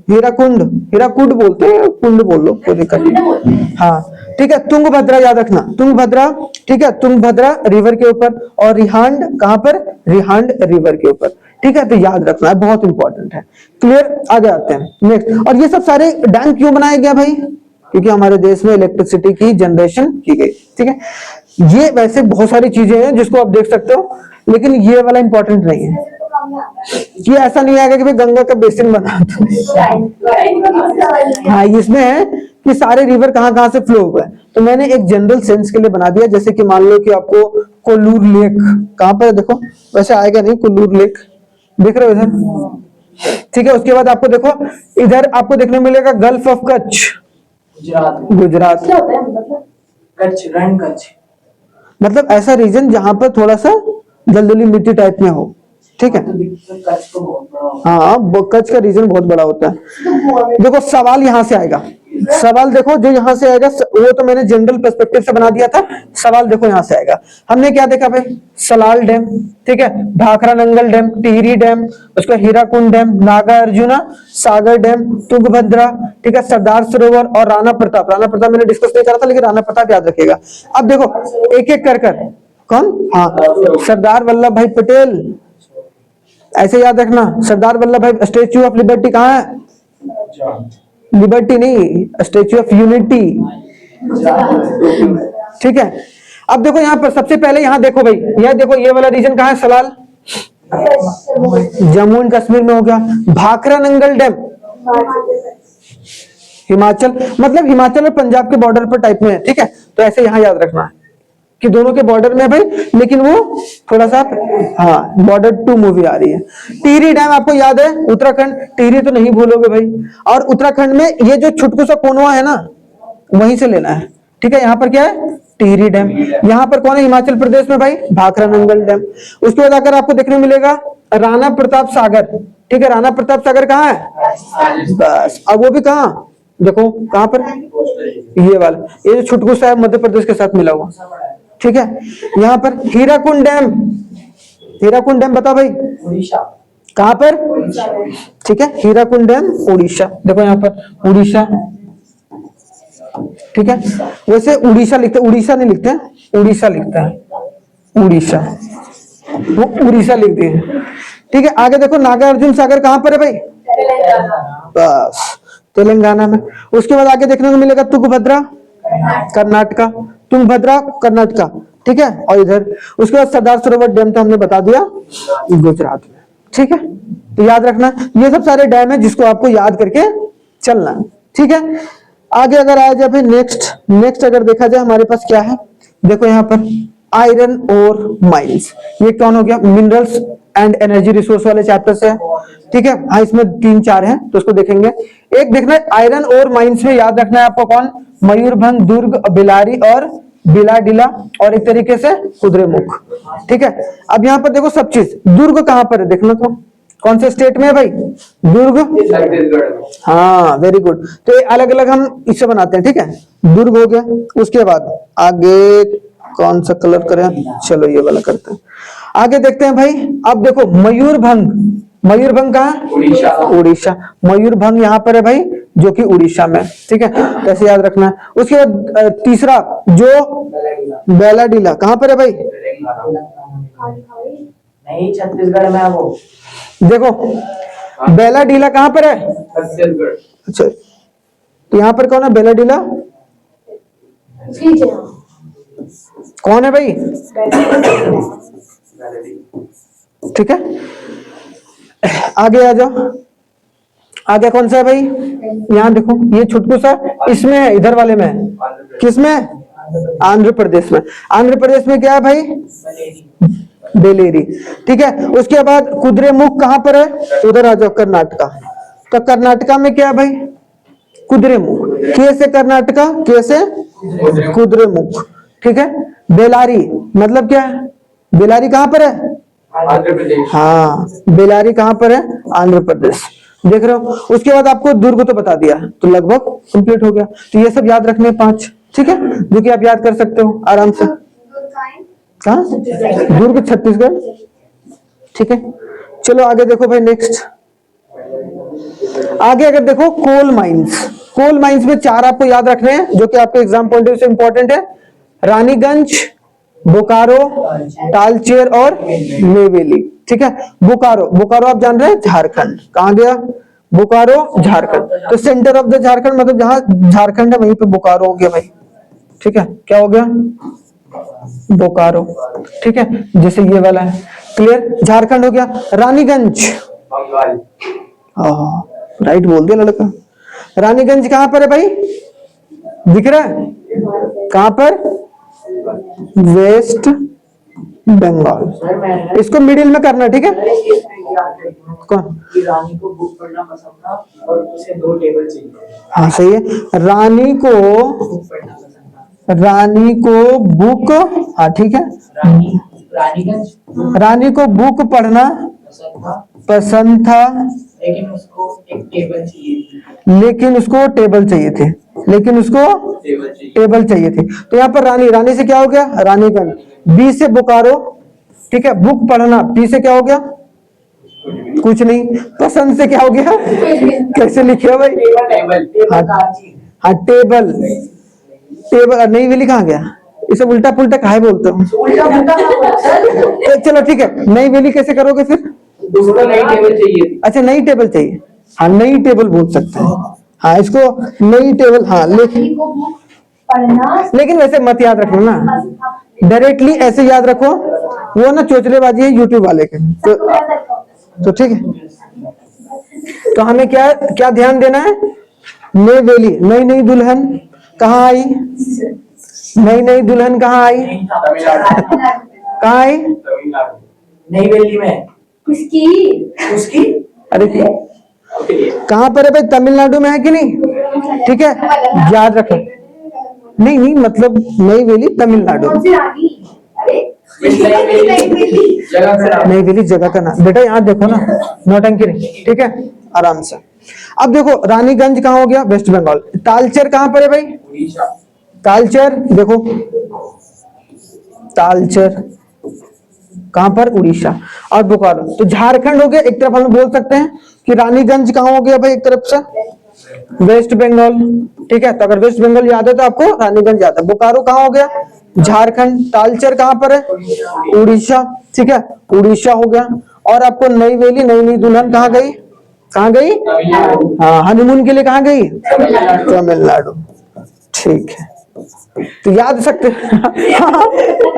Speaker 1: हीराकुंड, हीराकुंड बोलते हैं, कुंड बोल लो कोई दिक्कत नहीं, हाँ ठीक है। तुंगभद्रा याद रखना, तुंगभद्रा, ठीक है, तुंगभद्रा रिवर के ऊपर, और रिहांड कहां पर, रिहांड रिवर के ऊपर, ठीक है। तो याद रखना है, बहुत इंपॉर्टेंट है, क्लियर। आगे आते हैं नेक्स्ट। और ये सब सारे डैम क्यों बनाया गया भाई, क्योंकि हमारे देश में इलेक्ट्रिसिटी की जनरेशन की गई, ठीक है। ये वैसे बहुत सारी चीजें हैं जिसको आप देख सकते हो, लेकिन ये वाला इंपॉर्टेंट नहीं है, ये ऐसा नहीं आएगा कि भाई गंगा का बेसिन बना, हाँ इसमें है कि सारे रिवर कहां कहां से फ्लो हुआ है। तो मैंने एक जनरल सेंस के लिए बना दिया, जैसे कि मान लो कि आपको कोल्लूर लेक कहाँ पर है, देखो वैसे आएगा नहीं, कोल्लूर लेक देख रहे हो इधर, ठीक है। उसके बाद आपको देखो इधर आपको देखने को मिलेगा गल्फ ऑफ कच्छ,
Speaker 3: गुजरात,
Speaker 1: गुजरात,
Speaker 2: क्या होता है मतलब?
Speaker 3: कच्छ, रण कच्छ।
Speaker 1: मतलब ऐसा रीजन जहां पर थोड़ा सा दलदली मिट्टी टाइप में हो, ठीक है।
Speaker 3: तो कच्छ तो बहुत बड़ा होगा।
Speaker 1: हाँ, कच्छ का रीजन बहुत बड़ा होता है। देखो सवाल यहाँ से आएगा, सवाल देखो जो यहाँ से आएगा वो तो मैंने जनरल पर्सपेक्टिव से बना दिया था। सवाल देखो यहाँ से आएगा, हमने क्या देखा भाई, सलाल डैम, ठीक है, भाखरा नंगल डैम, टिहरी डैम, उसका हीराकुंड डैम, नागा अर्जुना सागर डैम, तुंगभद्रा, ठीक है, सरदार सरोवर और राणा प्रताप। राणा प्रताप मैंने डिस्कस नहीं करा था, लेकिन राणा प्रताप याद रखिएगा। अब देखो एक एक कर कर, कौन, हाँ, सरदार वल्लभ भाई पटेल, ऐसे याद रखना। सरदार वल्लभ भाई, स्टेच्यू ऑफ लिबर्टी कहाँ है, लिबर्टी नहीं, स्टेच्यू ऑफ यूनिटी, ठीक है। अब देखो यहाँ पर सबसे पहले यहाँ देखो भाई, यह देखो ये वाला रीजन कहाँ है, सलाल, जम्मू एंड कश्मीर में हो गया। भाखरा नंगल डैम हिमाचल, मतलब हिमाचल और पंजाब के बॉर्डर पर टाइप में है, ठीक है। तो ऐसे यहाँ याद रखना है कि दोनों के बॉर्डर में भाई, लेकिन वो थोड़ा सा, हाँ, बॉर्डर टू मूवी आ रही है। टिहरी डैम आपको याद है, उत्तराखंड, टिहरी तो नहीं भूलोगे भाई। और उत्तराखंड में ये जो छुटकू सा कोनवा है ना, वहीं से लेना है, ठीक है। यहाँ पर क्या है, टिहरी डैम। यहाँ पर कौन है, हिमाचल प्रदेश में भाई, भाखरा नंगल डैम। उसके बाद अगर आपको देखने को मिलेगा राणा प्रताप सागर, ठीक है। राणा प्रताप सागर कहाँ है, बस। अब वो भी कहाँ, देखो कहाँ पर, ये वाला, ये जो छुटकू सा है मध्य प्रदेश के साथ मिला हुआ, ठीक है। यहाँ पर हीराकुंड डैम, हीराकुंड डैम बता भाई,
Speaker 3: उड़ीसा,
Speaker 1: कहाँ पर, ठीक है, हीराकुंड डैम उड़ीसा, देखो यहाँ पर उड़ीसा, ठीक है। वैसे उड़ीसा लिखते, उड़ीसा नहीं लिखते, उड़ीसा लिखता है, उड़ीसा, वो उड़ीसा लिख दिए, ठीक है। आगे देखो नागार्जुन सागर कहाँ पर है भाई, बस तेलंगाना में। उसके बाद आगे देखने को मिलेगा तुंगभद्रा, कर्नाटका, तुंगभद्रा कर्नाटका, ठीक है। और इधर उसके बाद सरदार सरोवर डैम तो हमने बता दिया, गुजरात में, ठीक है। तो याद रखना ये सब सारे डैम है जिसको आपको याद करके चलना है, ठीक है। आगे अगर आ जाए नेक्स्ट अगर देखा जाए हमारे पास क्या है, देखो यहाँ पर आयरन और माइंस, ये कौन हो गया, मिनरल्स एंड एनर्जी रिसोर्स वाले चैप्टर से है, ठीक है। हाँ, इसमें 3-4 हैं तो उसको देखेंगे। एक देखना है आयरन और माइंस में याद रखना है आपको कौन, मयूरभंज, दुर्ग, बेलारी और बिलाडिला, और एक तरीके से कुद्रेमुख, ठीक है। अब यहाँ पर देखो सब चीज, दुर्ग कहाँ पर है देखना, तो कौन से स्टेट में है भाई, दुर्ग, हाँ वेरी गुड। तो ये अलग अलग हम इससे बनाते हैं, ठीक है। दुर्ग हो गया। उसके बाद आगे कौन सा कलर करें, चलो ये वाला करते हैं। आगे देखते हैं भाई, अब देखो मयूरभंज, मयूरभंज कहाँ,
Speaker 3: उड़ीसा,
Speaker 1: उड़ीसा, मयूरभंज यहाँ पर है भाई, जो कि उड़ीसा में, ठीक है। कैसे याद रखना है। उसके बाद तीसरा जो बेलाडीला कहाँ पर है भाई,
Speaker 3: नहीं छत्तीसगढ़ में है वो,
Speaker 1: देखो बेलाडीला कहाँ पर है,
Speaker 3: छत्तीसगढ़।
Speaker 1: अच्छा, तो यहाँ पर कौन है बेलाडीला, कौन है भाई, ठीक है। आगे आ जाओ, आगे कौन सा है भाई, यहाँ देखो ये छुटकू सा इसमें है, इधर वाले में है, किसमें, आंध्र प्रदेश में। आंध्र प्रदेश में क्या है भाई, बेलेरी, ठीक है। उसके बाद कुद्रेमुख कहाँ पर है, उधर आ जाओ कर्नाटका। तो कर्नाटका में क्या है भाई, कुद्रेमुख, के से कर्नाटका, के से कुद्रेमुख, ठीक है। बेलारी मतलब क्या है, बेलारी कहाँ पर है,
Speaker 3: आंध्र प्रदेश,
Speaker 1: हाँ बेलारी कहाँ पर है, आंध्र प्रदेश, देख रहे हो। उसके बाद आपको दुर्ग तो बता दिया, तो लगभग कंप्लीट हो गया। तो ये सब याद रखने 5, ठीक है, जो कि आप याद कर सकते हो आराम से। कहाँ, दुर्ग छत्तीसगढ़, ठीक है। चलो आगे देखो भाई, नेक्स्ट आगे अगर देखो कोल माइंस, कोल माइंस में 4 आपको याद रखने हैं जो कि आपके एग्जाम पॉइंट ऑफ व्यू से इंपॉर्टेंट है, रानीगंज, बोकारो, तालचेर और नेवेली, ठीक है। बोकारो, बोकारो आप जान रहे हैं झारखंड, कहाँ गया, बोकारो झारखंड। तो सेंटर ऑफ द झारखंड मतलब जहां झारखंड है वहीं पे बोकारो हो गया भाई, ठीक है। क्या हो गया, बोकारो, ठीक है, जैसे ये वाला है, क्लियर। झारखंड हो गया। रानीगंज,
Speaker 3: बंगाल,
Speaker 1: राइट बोल दिया लड़का। रानीगंज कहां पर है भाई, दिख रहा है, कहां पर? वेस्ट बंगाल।
Speaker 3: सर मैंने
Speaker 1: इसको मिडिल में करना, ठीक है? कौन?
Speaker 3: कि रानी को बुक पढ़ना पसंद था और उसे 2 टेबल चाहिए।
Speaker 1: हाँ सही है। रानी को
Speaker 3: बुक पढ़ना पसंद था।
Speaker 1: रानी को बुक, हाँ ठीक है,
Speaker 3: रानीगंज
Speaker 1: रानी को बुक पढ़ना
Speaker 3: पसंद था,
Speaker 1: पसंद था,
Speaker 3: लेकिन उसको एक टेबल चाहिए थी।
Speaker 1: लेकिन उसको टेबल चाहिए थे, लेकिन उसको
Speaker 3: टेबल चाहिए।
Speaker 1: टेबल चाहिए थी। तो यहाँ पर रानी, रानी से क्या हो गया? रानीगंज। बी से बोकारो, ठीक है। बुक पढ़ना, पी से क्या हो गया? कुछ नहीं। पसंद से क्या हो गया? कैसे लिखे हो भाई?
Speaker 3: टेबल टेबल कहाँ चाहिए?
Speaker 1: हाँ टेबल, टेबल नई वेली कहाँ गया? इसे उल्टा पुल्टा काहे बोलते हो?
Speaker 3: उल्टा पुल्टा कहाँ बोला सर?
Speaker 1: चलो ठीक है, नई वेली कैसे करोगे फिर?
Speaker 3: उसको नई टेबल चाहिए थी।
Speaker 1: अच्छा नई टेबल चाहिए, हाँ नई टेबल बोल सकते हैं, हाँ इसको नई टेबल, हाँ लेकिन
Speaker 2: रानी को बुक पढ़ना
Speaker 1: लेकिन वैसे मत याद रखना ना,
Speaker 2: पसंद था।
Speaker 1: डायरेक्टली ऐसे याद रखो, वो ना चोचलेबाजी है यूट्यूब वाले के।
Speaker 2: सबको पता था।
Speaker 1: तो ठीक है, तो हमें क्या क्या ध्यान देना है? नई वेली, नई नई दुल्हन कहाँ आई? नई नई दुल्हन कहाँ आई?
Speaker 3: तमिलनाडु।
Speaker 1: कहाँ आई?
Speaker 3: तमिलनाडु नई दिल्ली में।
Speaker 2: उसकी
Speaker 3: उसकी
Speaker 1: अरे कहाँ पर है भाई? तमिलनाडु में है कि नहीं? ठीक है, याद रखो। नहीं नहीं, मतलब नई वेली तमिलनाडु,
Speaker 2: कौन सी रानी? अरे
Speaker 3: जगह का नाम।
Speaker 1: नई वेली जगह का नाम। बेटा यहाँ देखो ना, नौटंकी नहीं, ठीक है, आराम से। अब देखो रानीगंज कहाँ हो गया? वेस्ट बंगाल। तालचेर कहाँ पर है भाई?
Speaker 3: उड़ीसा।
Speaker 1: तालचेर देखो, तालचेर कहां पर? उड़ीसा। और बोकारो तो झारखंड हो गया। एक तरफ हम बोल सकते हैं कि रानीगंज कहाँ हो गया भाई? एक तरफ से वेस्ट बंगाल, ठीक है। तो अगर वेस्ट बंगाल याद है तो आपको रानीगंज याद है। बोकारो कहाँ हो गया? झारखंड। तालचेर कहाँ पर है? उड़ीसा, ठीक है, उड़ीसा हो गया। और आपको नई वेली, नई नई दुल्हन कहाँ गई? कहाँ गई?
Speaker 3: तमिलनाडु।
Speaker 1: हाँ हनीमून के लिए कहाँ गई?
Speaker 3: तमिलनाडु।
Speaker 1: तमिलनाडु, ठीक है। तो याद सकते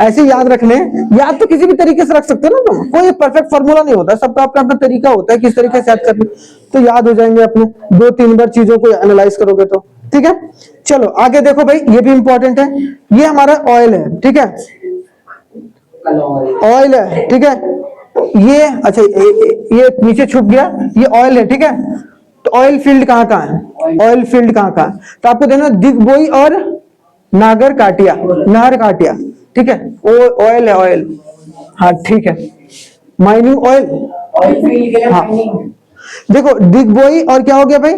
Speaker 1: ऐसे याद रखने, याद तो किसी भी तरीके से रख सकते हो ना तुम, कोई परफेक्ट फार्मूला नहीं होता, सबका अपना अपना तरीका होता है किस तरीके से याद करने। तो याद हो जाएंगे अपने 2-3 बार चीजों को एनालाइज करोगे तो, ठीक है। चलो आगे देखो भाई, ये भी इंपॉर्टेंट है। ये हमारा ऑयल है, ठीक है, ऑयल है, ठीक है। ये अच्छा ये नीचे छुप गया, ये ऑयल है, ठीक है। तो ऑयल फील्ड कहाँ कहाँ है? ऑयल फील्ड कहाँ कहाँ है? तो आपको देना दिग्बोई और नागर काटिया, नाहर काटिया, ठीक है। ऑयल है, ऑयल, हाँ ठीक है। माइनिंग ऑयल,
Speaker 3: ऑयल फील्ड के लिए
Speaker 1: हाँ।
Speaker 3: माइनिंग।
Speaker 1: देखो दिग्बोई और क्या हो गया भाई?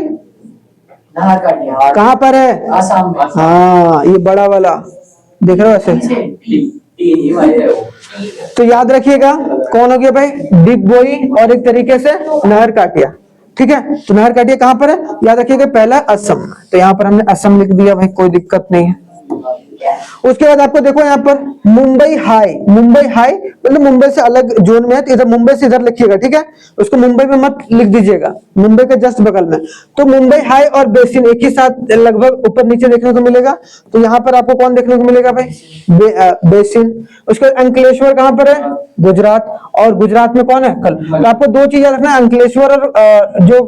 Speaker 3: नहर काटिया।
Speaker 1: कहाँ पर है?
Speaker 3: आसाम में।
Speaker 1: हाँ ये बड़ा वाला देख रहे हो ऐसे। तो याद रखिएगा कौन हो गया भाई? दिग्बोई और एक तरीके से नहर काटिया, ठीक है। तो नहर काटिया कहाँ पर है? याद रखिएगा पहला असम। तो यहाँ पर हमने असम लिख दिया भाई, कोई दिक्कत नहीं है। उसके बाद आपको देखो यहाँ पर मुंबई हाई, मुंबई हाई मतलब मुंबई से अलग जोन में है, तो इधर मुंबई से इधर लिखिएगा, ठीक है। उसको मुंबई में मत लिख दीजिएगा, मुंबई के जस्ट बगल में। तो मुंबई हाई और बेसिन एक ही साथ लगभग ऊपर नीचे देखने को मिलेगा। तो यहाँ पर आपको कौन देखने को मिलेगा भाई? बेसिन। उसके बाद अंकलेश्वर कहाँ पर है? गुजरात। और गुजरात में कौन है? कल। तो आपको 2 चीज याद रखना है, अंकलेश्वर और जो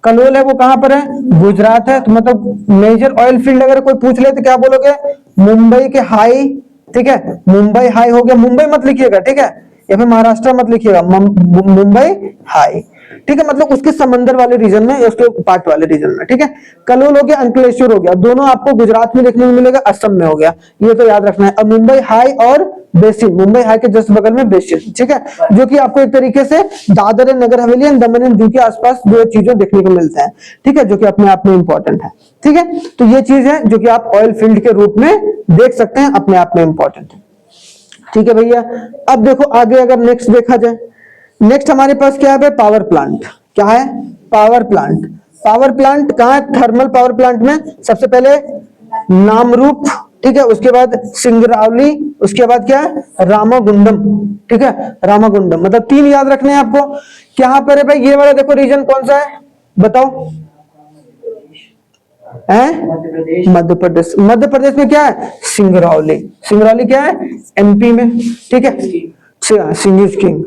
Speaker 1: कलोल है वो कहाँ पर है? गुजरात है। तो मतलब मेजर ऑयल फील्ड अगर कोई पूछ ले तो क्या बोलोगे? मुंबई के हाई, ठीक है, मुंबई हाई हो गया। मुंबई मत लिखिएगा, ठीक है, या फिर महाराष्ट्र मत लिखिएगा, मुंबई हाई, ठीक है, मतलब उसके समंदर वाले रीजन में या उसके पार्ट वाले रीजन में, ठीक है। कलोल हो गया, अंकलेश्वर हो गया, दोनों आपको गुजरात में देखने को मिलेगा, असम में हो गया, ये तो याद रखना है। अब मुंबई हाई और बेसिन, मुंबई हाई के जस्ट बगल में बेसिन, ठीक है, जो कि आपको एक तरीके से Dadar and Nagar Haveli and Daman and Diu के आसपास 2 चीजें देखने को मिलते हैं, ठीक है, जो कि अपने आप में इंपॉर्टेंट है, ठीक है। तो ये चीज है जो कि आप ऑयल फील्ड के रूप में देख सकते हैं, अपने आप में इंपॉर्टेंट है, ठीक है भैया। अब देखो आगे अगर नेक्स्ट देखा जाए, नेक्स्ट हमारे पास क्या है? Power plant. क्या है? Power plant. पावर प्लांट कहाँ है? थर्मल पावर प्लांट में सबसे पहले नामरूप, ठीक है, उसके बाद सिंगरौली, उसके बाद क्या है? रामागुंडम, ठीक है, रामागुंडम। मतलब 3 याद रखने हैं आपको। कहाँ पर है भाई ये वाला? देखो रीजन कौन सा है बताओ?
Speaker 3: मध्य प्रदेश।
Speaker 1: मध्य प्रदेश। मध्य प्रदेश में क्या है? सिंगरौली। सिंगरौली क्या है? एमपी में, ठीक है, सिंगिज किंग।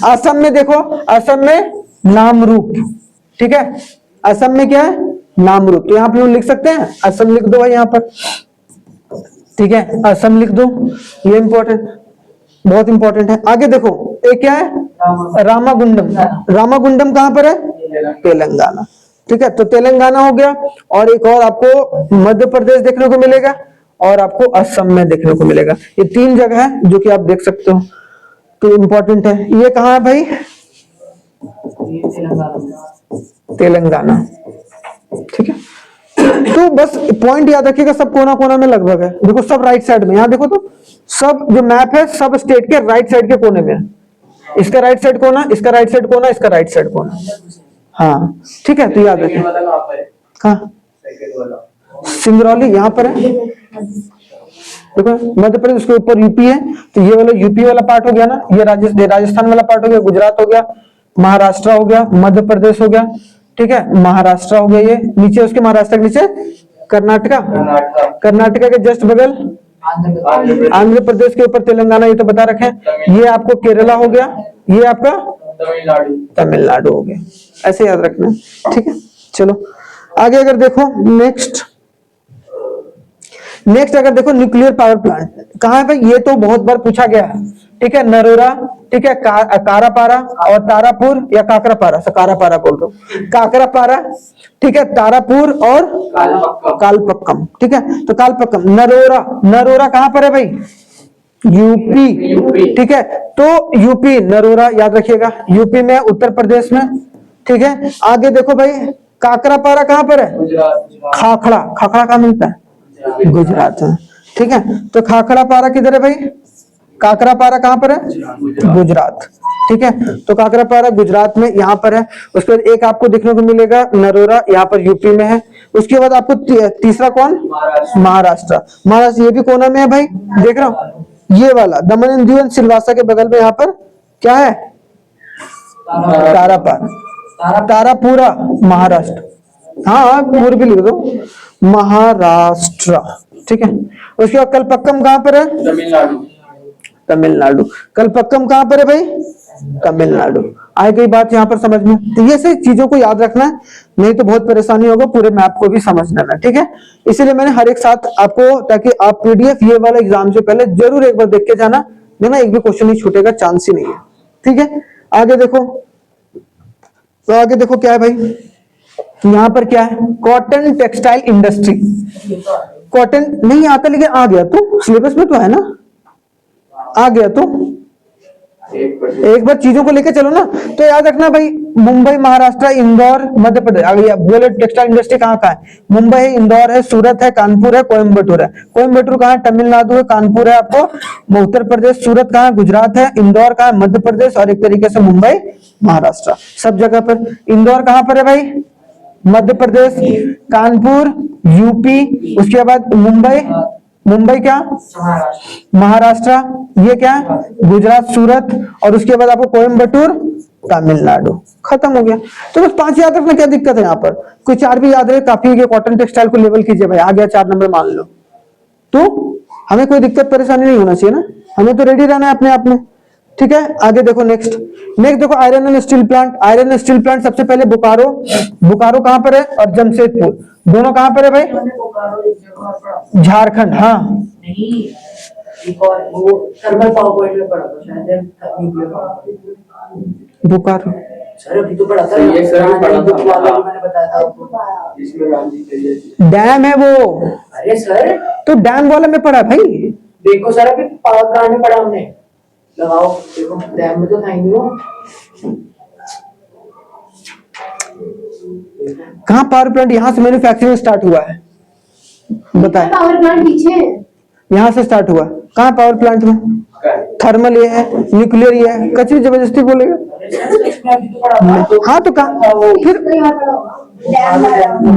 Speaker 1: असम में देखो, असम में नामरूप, ठीक है, असम में क्या है? नामरूप। तो यहाँ पे हम लिख सकते हैं असम, लिख दो भाई यहाँ पर। ठीक है, असम लिख दो, ये इंपॉर्टेंट, बहुत इंपॉर्टेंट है। आगे देखो एक क्या है, रामागुंडम। रामागुंडम कहां पर है, तेलंगाना। ठीक है, तो तेलंगाना हो गया, और एक और आपको मध्य प्रदेश देखने को मिलेगा और आपको असम में देखने को मिलेगा। ये 3 जगह है जो कि आप देख सकते हो, तो इंपॉर्टेंट है। ये कहाँ है भाई,
Speaker 3: ये तेलंगाना।
Speaker 1: तेलंगाना। ठीक है, तो बस पॉइंट याद रखिएगा, सब कोना कोना में लगभग है। देखो सब राइट साइड में, यहाँ देखो तो सब जो मैप है सब स्टेट के राइट साइड के कोने में है। इसका राइट साइड कोना, इसका राइट साइड कोना, इसका राइट साइड कोना। हाँ ठीक है, तो याद रखिए।
Speaker 3: वाला कहाँ पर है?
Speaker 1: कहाँ,
Speaker 3: सेकंड वाला
Speaker 1: सिंगरौली यहाँ पर है। देखो मध्य प्रदेश के ऊपर यूपी है, तो ये वाला यूपी वाला पार्ट हो गया ना, ये राजस्थान वाला पार्ट हो गया, गुजरात हो गया, महाराष्ट्र हो गया, मध्य प्रदेश हो गया। ठीक है, महाराष्ट्र हो गया, ये नीचे उसके महाराष्ट्र के नीचे कर्नाटका, कर्नाटका के जस्ट बगल आंध्र प्रदेश के ऊपर तेलंगाना, ये तो बता रखे हैं। ये आपको केरला हो गया, ये आपका
Speaker 3: तमिलनाडु।
Speaker 1: तमिलनाडु हो गया, ऐसे याद रखना। ठीक है, चलो आगे अगर देखो नेक्स्ट अगर देखो न्यूक्लियर पावर प्लांट कहाँ है भाई, ये तो बहुत बार पूछा गया है। ठीक है, नरोरा, ठीक है, कारापारा और तारापुर, या काकरापारा, कारापारा बोल दो, काकरापारा, ठीक है, तारापुर और कालपक्कम। ठीक है, तो कालपक्कम, नरोरा, नरोरा कहाँ पर है भाई, यूपी। ठीक है, तो यूपी नरोरा याद रखिएगा, यूपी में, उत्तर प्रदेश में। ठीक है, आगे देखो भाई काकरापारा कहाँ पर है, खाखड़ा, खाखड़ा कहाँ मिलता है, गुजरात में। ठीक है, तो खाखड़ा पारा किधर है भाई, काकरा पारा कहाँ पर है, गुजरात। ठीक है, तो काकरा पारा गुजरात में यहाँ पर है। उसके बाद एक आपको देखने को मिलेगा नरोरा, यहाँ पर यूपी में है। उसके बाद आपको तीसरा कौन, महाराष्ट्र। महाराष्ट्र ये भी कोना में है भाई, देख रहा हूँ, ये वाला दमन एंड दीव एंड सिलवासा के बगल में यहाँ पर क्या है, तारापार, तारापुरा, महाराष्ट्र। हाँ पूर्व भी लिख दो, महाराष्ट्र। ठीक है, उसके बाद कलपक्कम कहाँ पर है,
Speaker 3: तमिलनाडु।
Speaker 1: तमिलनाडु। कलपक्कम कहाँ पर है भाई, तमिलनाडु। आई गई बात यहाँ पर समझ में। तो ये सब चीजों को याद रखना है, नहीं तो बहुत परेशानी होगा, पूरे मैप को भी समझ लेना। ठीक है, इसीलिए मैंने हर एक साथ आपको, ताकि आप पीडीएफ ये वाला एग्जाम से पहले जरूर एक बार देख के जाना, देखना एक भी क्वेश्चन नहीं छूटेगा, चांस ही नहीं है। ठीक है, आगे देखो, तो आगे देखो क्या है भाई, यहाँ पर क्या है, कॉटन टेक्सटाइल इंडस्ट्री। कॉटन नहीं आता, लेकिन आ गया तो सिलेबस में तो है ना, आ गया तो एक बार चीजों को लेकर चलो ना। तो याद रखना भाई, मुंबई, महाराष्ट्र, इंदौर, मध्य प्रदेश। अगर बोले टेक्सटाइल इंडस्ट्री कहाँ का है, मुंबई है, इंदौर है, सूरत है, कानपुर है, कोयम्बटूर है। कोयम्बटूर कहाँ है, तमिलनाडु है, कानपुर है आपको उत्तर प्रदेश, सूरत कहाँ है, गुजरात है, इंदौर कहाँ है, मध्य प्रदेश, और एक तरीके से मुंबई, महाराष्ट्र, सब जगह पर। इंदौर कहाँ पर है भाई, मध्य प्रदेश, कानपुर यूपी, उसके बाद मुंबई, मुंबई क्या, महाराष्ट्र, ये क्या है, गुजरात, सूरत, और उसके बाद आपको कोयम्बटूर, तमिलनाडु, खत्म हो गया। तो बस 5 याद रखना, क्या दिक्कत है यहाँ पर, कोई 4 भी याद रहे काफी है। कॉटन टेक्सटाइल को लेवल कीजिए भाई, आ गया 4 नंबर मान लो, तो हमें कोई दिक्कत परेशानी नहीं होना चाहिए ना, हमें तो रेडी रहना है अपने आप में। ठीक है, आगे देखो नेक्स्ट देखो iron and steel plant. Iron and steel plant सबसे पहले बोकारो, बोकारो कहां पर है, और जमशेदपुर, दोनों कहां पर है भाई, झारखंड। हाँ
Speaker 3: नहीं, एक और वो थर्मल पावर पॉइंट में पढ़ा था शायद, न्यूक्लियर पावर।
Speaker 1: बोकारो
Speaker 3: सर अभी तो पढ़ा था, ये सर भी पढ़ा था, मैंने बताया था आपको, इसमें गांधी के
Speaker 1: डैम है वो।
Speaker 3: अरे सर
Speaker 1: तो डैम वाला में पढ़ा भाई,
Speaker 3: देखो सर अभी पावर प्लांट में पढ़ा हमने, लगाओ देखो, डैम में तो था ही नहीं वो।
Speaker 1: कहाँ पावर प्लांट, यहाँ से मैन्युफैक्चरिंग स्टार्ट हुआ है, बताए,
Speaker 2: पावर प्लांट पीछे है,
Speaker 1: यहाँ से स्टार्ट हुआ। कहाँ पावर प्लांट में, थर्मल ये है, न्यूक्लियर ये है, कचरी जबरदस्ती बोलेगा। हाँ तो कहा फिर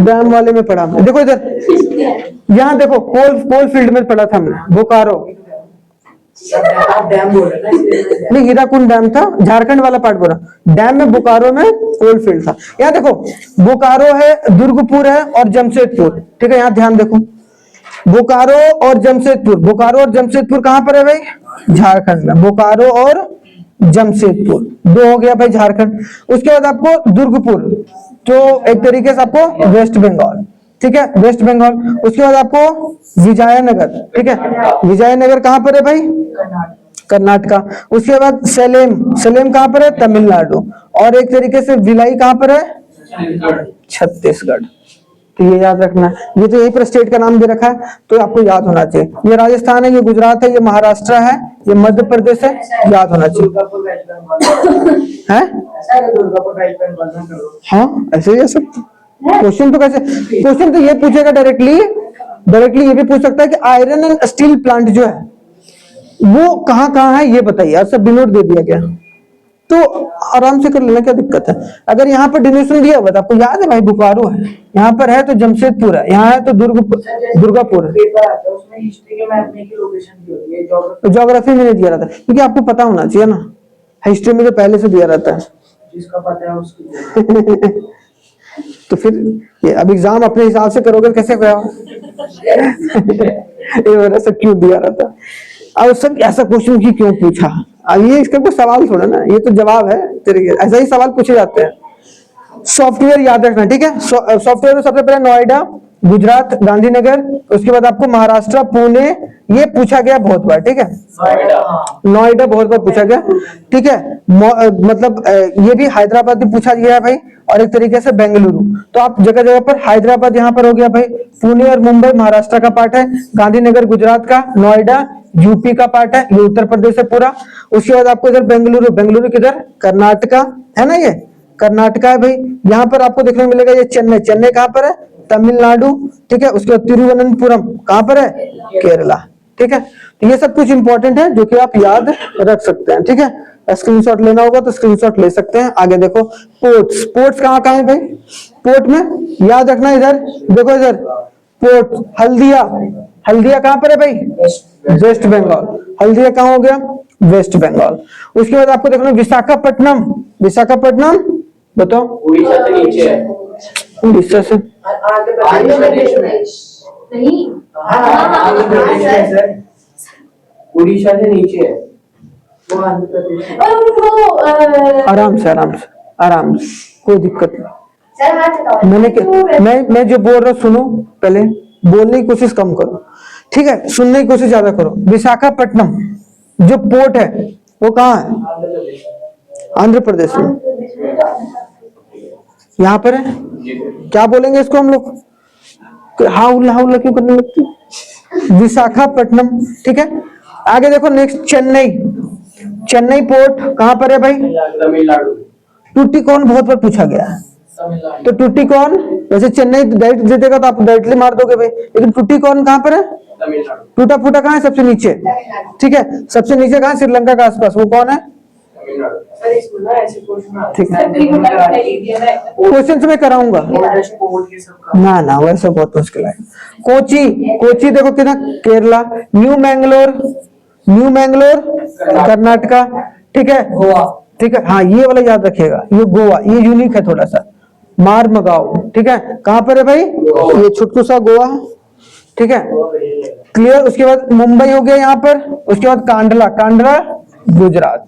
Speaker 1: डैम वाले में पढ़ा। देखो इधर, यहाँ देखो कोल फील्ड में पढ़ा था हमने, बोकारो,
Speaker 3: डैम बोल रहे हैं
Speaker 1: नहीं, हीराकुंड डैम था, झारखंड वाला पार्ट बोला, डैम में बोकारो में कोल फील्ड था। यहाँ देखो बोकारो है, दुर्गपुर है और जमशेदपुर। ठीक है, यहाँ ध्यान देखो, बोकारो और जमशेदपुर। बोकारो और जमशेदपुर कहाँ पर है भाई, झारखंड में। बोकारो और जमशेदपुर 2 हो गया भाई, झारखंड। उसके बाद आपको दुर्गपुर, जो एक तरीके से आपको वेस्ट बंगाल। ठीक है, वेस्ट बंगाल। उसके बाद आपको विजयनगर, ठीक है, विजयनगर कहाँ पर है भाई? कर्नाटका। उसके बाद सलेम, सलेम कहाँ पर है? तमिलनाडु। और एक तरीके से भिलाई कहाँ पर है? छत्तीसगढ़। तो ये याद रखना है, ये तो यही पर स्टेट का नाम दे रखा है तो आपको याद होना चाहिए। ये राजस्थान है, ये गुजरात है, ये महाराष्ट्र है, ये मध्य प्रदेश है, याद होना चाहिए। है हाँ, ऐसे ही ऐसे क्वेश्चन तो कैसे, क्वेश्चन तो ये पूछेगा डायरेक्टली, डायरेक्टली ये भी पूछ सकता है कि आयरन एंड स्टील प्लांट जो है वो कहाँ कहाँ है ये बताइए, और सब डिनोट दे दिया गया तो आराम से कर लेना, क्या दिक्कत है। अगर यहाँ पर डिनोशन दिया हुआ तो आपको याद है भाई, बोकारो है, यहाँ पर है तो जमशेदपुर है, यहाँ है तो दुर्गापुर है। ज्योग्राफी में नहीं दिया रहता क्योंकि आपको पता होना चाहिए ना, हिस्ट्री में तो पहले से दिया रहता है।
Speaker 3: जिसका पता है उसको
Speaker 1: तो फिर ये अब एग्जाम अपने हिसाब से करोगे कैसे होगा? ये मेरा सब क्यों दिया रहता, अब सब ऐसा क्वेश्चन की क्यों पूछा? अब ये इसका कोई सवाल थोड़ा ना, ये तो जवाब है तेरे, ऐसा ही सवाल पूछे जाते हैं। सॉफ्टवेयर याद रखना, ठीक है। सॉफ्टवेयर में सबसे पहले नोएडा गुजरात, गांधीनगर, उसके बाद आपको महाराष्ट्र पुणे, ये पूछा गया बहुत बार, ठीक है, नोएडा बहुत बार पूछा गया, ठीक है। मतलब ये भी हैदराबाद भी पूछा गया है भाई, और एक तरीके से बेंगलुरु। तो आप जगह जगह पर, हैदराबाद यहाँ पर हो गया भाई, पुणे और मुंबई महाराष्ट्र का पार्ट है, गांधीनगर गुजरात का, नोएडा यूपी का पार्ट है, ये उत्तर प्रदेश है पूरा। उसके बाद आपको इधर बेंगलुरु, बेंगलुरु किधर? कर्नाटका है ना, ये कर्नाटका है भाई। यहाँ पर आपको देखने को मिलेगा ये चेन्नई, चेन्नई कहाँ पर है? तमिलनाडु, ठीक है। उसके बाद तिरुवनंतपुरम कहाँ पर है? केरला, ठीक है। तो ये सब कुछ इंपॉर्टेंट है जो कि आप याद रख सकते हैं, ठीक है। स्क्रीनशॉट लेना होगा तो स्क्रीनशॉट ले सकते हैं। आगे देखो, पोर्ट्स, पोर्ट्स कहाँ कहाँ है भाई? पोर्ट में याद रखना, इधर देखो, इधर पोर्ट हल्दिया, हल्दिया कहाँ पर है भाई? वेस्ट बंगाल। हल्दिया कहाँ हो गया? वेस्ट बंगाल। उसके बाद आपको देखना विशाखापट्टनम, विशाखापट्टनम बताओ,
Speaker 3: उड़ीसा से नीचे है,
Speaker 1: उड़ीसा से
Speaker 2: नहीं,
Speaker 3: उड़ीसा से नीचे है, वो आंध्र प्रदेश है।
Speaker 1: आराम से आराम से आराम से, कोई दिक्कत नहीं।
Speaker 2: सर हाथ हटाओ।
Speaker 1: मैं जो बोल रहा हूँ सुनो, पहले बोलने की कोशिश कम करो, ठीक है, सुनने की कोशिश ज्यादा करो। विशाखापट्टनम जो पोर्ट है वो कहाँ है? आंध्र प्रदेश में, यहाँ पर है। क्या बोलेंगे इसको हम लोग? हाउला हाउला क्यों करने लगती? विशाखापट्टनम, ठीक है। आगे देखो नेक्स्ट, चेन्नई, चेन्नई पोर्ट कहाँ पर है भाई?
Speaker 3: तमिलनाडु।
Speaker 1: टूटिकोन बहुत बार पूछा गया है, तो टूटिकोन, वैसे चेन्नई डायरेक्ट दे देगा तो आप डायरेक्टली मार दोगे भाई, लेकिन टूटिकोन कहाँ पर है?
Speaker 3: तमिलनाडु।
Speaker 1: टूटा फूटा कहाँ है? सबसे नीचे, ठीक है, सबसे नीचे कहाँ? श्रीलंका के आसपास, वो कौन है?
Speaker 3: सर इसमें ना ऐसे क्वेश्चन
Speaker 1: ठीक है, क्वेश्चन मैं कराऊंगा ना, ना वैसे बहुत मुश्किल है। कोची, कोची देखो कितना, केरला। न्यू मैंगलोर, न्यू मैंगलोर कर्नाटका, ठीक है,
Speaker 3: गोवा,
Speaker 1: ठीक है। हाँ ये वाला याद रखिएगा, ये गोवा, ये यूनिक है थोड़ा सा। मारमगांव, ठीक है, कहाँ पर है भाई? ये छुटकू सा गोवा, ठीक है, क्लियर। उसके बाद मुंबई हो गया यहाँ पर। उसके बाद कांडला, कांडला गुजरात,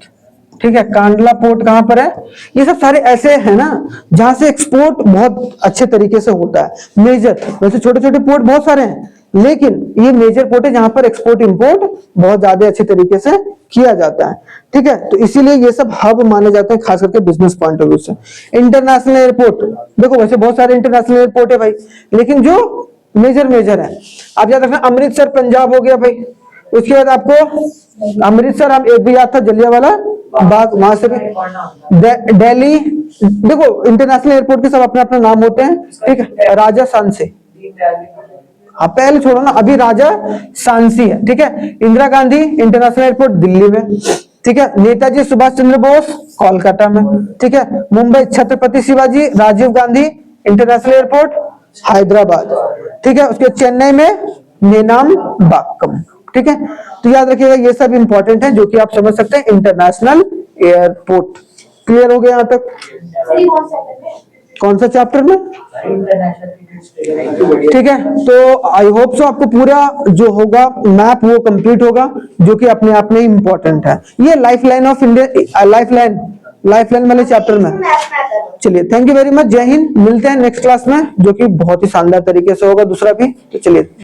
Speaker 1: ठीक है। कांडला पोर्ट कहाँ पर है? ये सब सारे ऐसे हैं ना जहां से एक्सपोर्ट बहुत अच्छे तरीके से होता है, मेजर। वैसे छोटे छोटे पोर्ट बहुत सारे हैं, लेकिन ये मेजर पोर्ट है जहां पर एक्सपोर्ट इंपोर्ट बहुत ज्यादा अच्छे तरीके से किया जाता है, ठीक है। तो इसीलिए ये सब हब माने जाते हैं, खास करके बिजनेस पॉइंट ऑफ व्यू से। इंटरनेशनल एयरपोर्ट देखो, वैसे बहुत सारे इंटरनेशनल एयरपोर्ट है भाई, लेकिन जो मेजर मेजर है आप याद रखना, अमृतसर पंजाब हो गया भाई। उसके बाद आपको अमृतसर, हम एक भी याद था जलियांवाला बाग, वहां से भी। दिल्ली देखो, इंटरनेशनल एयरपोर्ट के सब अपने अपने नाम होते हैं, ठीक है। राजा सांसी, हाँ पहले छोड़ो ना, अभी राजा सांसी है, ठीक है। इंदिरा गांधी इंटरनेशनल एयरपोर्ट दिल्ली में, ठीक है। नेताजी सुभाष चंद्र बोस कोलकाता में, ठीक है। मुंबई छत्रपति शिवाजी राजीव गांधी इंटरनेशनल एयरपोर्ट हैदराबाद, ठीक है। उसके चेन्नई में नेनाम बाक्कम, ठीक है। तो याद रखिएगा ये सब इंपॉर्टेंट है जो कि आप समझ सकते हैं। इंटरनेशनल एयरपोर्ट क्लियर हो गया यहाँ तक? कौन सा चैप्टर में? ठीक है, तो आई होप सो आपको पूरा जो होगा मैप वो कंप्लीट होगा, जो कि अपने आप में इंपॉर्टेंट है। ये life line of India, life line lifeline वाले चैप्टर में। चलिए, थैंक यू वेरी मच, जय हिंद। मिलते हैं नेक्स्ट क्लास में, जो कि बहुत ही शानदार तरीके से होगा दूसरा भी। तो चलिए।